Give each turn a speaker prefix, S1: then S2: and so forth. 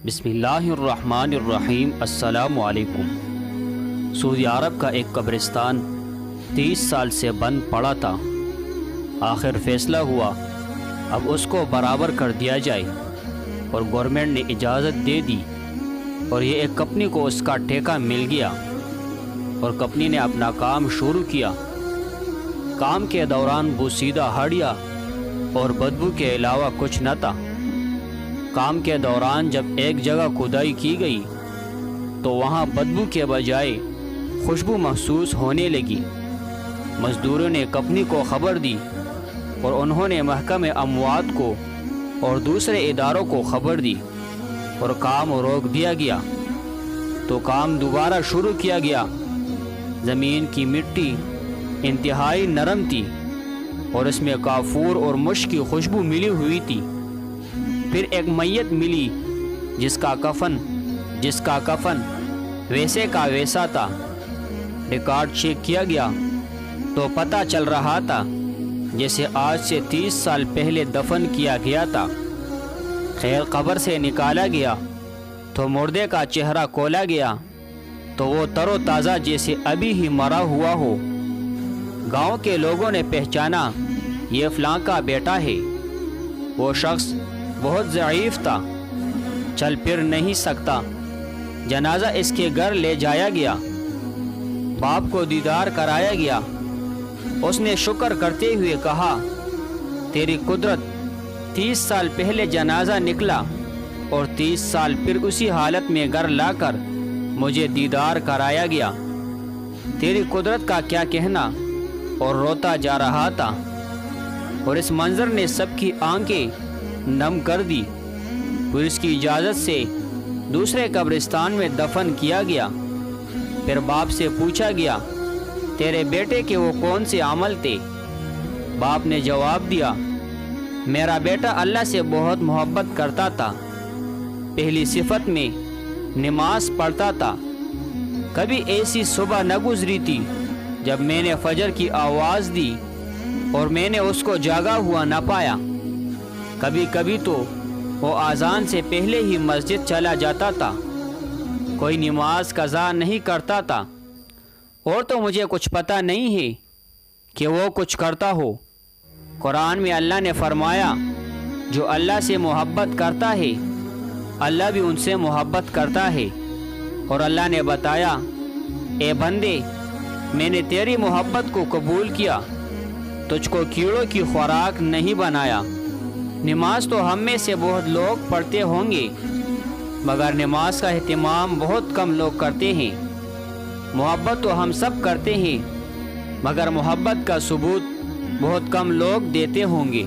S1: بسم اللہ الرحمن الرحیم۔ السلام علیکم۔ سعودی عرب کا ایک قبرستان 30 سال سے بند پڑا تھا۔ آخر فیصلہ ہوا اب اس کو برابر کر دیا جائے اور گورنمنٹ نے اجازت دے دی اور یہ ایک کمپنی کو اس کا ٹھیکہ مل گیا اور کمپنی نے اپنا کام شروع کیا۔ کام کے دوران بوسیدہ ہڈیا اور بدبو کے علاوہ کچھ نہ تھا۔ کام کے دوران جب ایک جگہ کھدائی کی گئی تو وہاں بدبو کے بجائے خوشبو محسوس ہونے لگی۔ مزدوروں نے کمپنی کو خبر دی اور انہوں نے محکمہ اموات کو اور دوسرے اداروں کو خبر دی اور کام روک دیا گیا۔ تو کام دوبارہ شروع کیا گیا۔ زمین کی مٹی انتہائی نرم تھی اور اس میں کافور اور مشک کی خوشبو ملی ہوئی تھی۔ پھر ایک میت ملی جس کا کفن ویسے کا ویسا تھا۔ ریکارڈ چیک کیا گیا تو پتہ چل رہا تھا جیسے آج سے 30 سال پہلے دفن کیا گیا تھا۔ خیر قبر سے نکالا گیا تو مردے کا چہرہ کھولا گیا تو وہ تر و تازہ جیسے ابھی ہی مرا ہوا ہو۔ گاؤں کے لوگوں نے پہچانا یہ فلاں کا بیٹا ہے۔ وہ شخص بہت ضعیف تھا، چل پھر نہیں سکتا۔ جنازہ اس کے گھر لے جایا گیا، باپ کو دیدار کرایا گیا۔ اس نے شکر کرتے ہوئے کہا، تیری قدرت 30 سال پہلے جنازہ نکلا اور 30 سال پھر اسی حالت میں گھر لا کر مجھے دیدار کرایا گیا۔ تیری قدرت کا کیا کہنا۔ اور روتا جا رہا تھا اور اس منظر نے سب کی آنکھیں نم کر دی۔ پھر اس کی اجازت سے دوسرے قبرستان میں دفن کیا گیا۔ پھر باپ سے پوچھا گیا، تیرے بیٹے کے وہ کون سے عمل تھے؟ باپ نے جواب دیا، میرا بیٹا اللہ سے بہت محبت کرتا تھا۔ پہلی صفت میں نماز پڑھتا تھا۔ کبھی ایسی صبح نہ گزری تھی جب میں نے فجر کی آواز دی اور میں نے اس کو جاگا ہوا نہ پایا۔ کبھی کبھی تو وہ اذان سے پہلے ہی مسجد چلا جاتا تھا۔ کوئی نماز قضا نہیں کرتا تھا۔ اور تو مجھے کچھ پتہ نہیں ہے کہ وہ کچھ کرتا ہو۔ قرآن میں اللہ نے فرمایا، جو اللہ سے محبت کرتا ہے اللہ بھی ان سے محبت کرتا ہے۔ اور اللہ نے بتایا، اے بندے، میں نے تیری محبت کو قبول کیا، تجھ کو کیڑوں کی خوراک نہیں بنایا۔ نماز تو ہم میں سے بہت لوگ پڑھتے ہوں گے مگر نماز کا اہتمام بہت کم لوگ کرتے ہیں۔ محبت تو ہم سب کرتے ہیں مگر محبت کا ثبوت بہت کم لوگ دیتے ہوں گے۔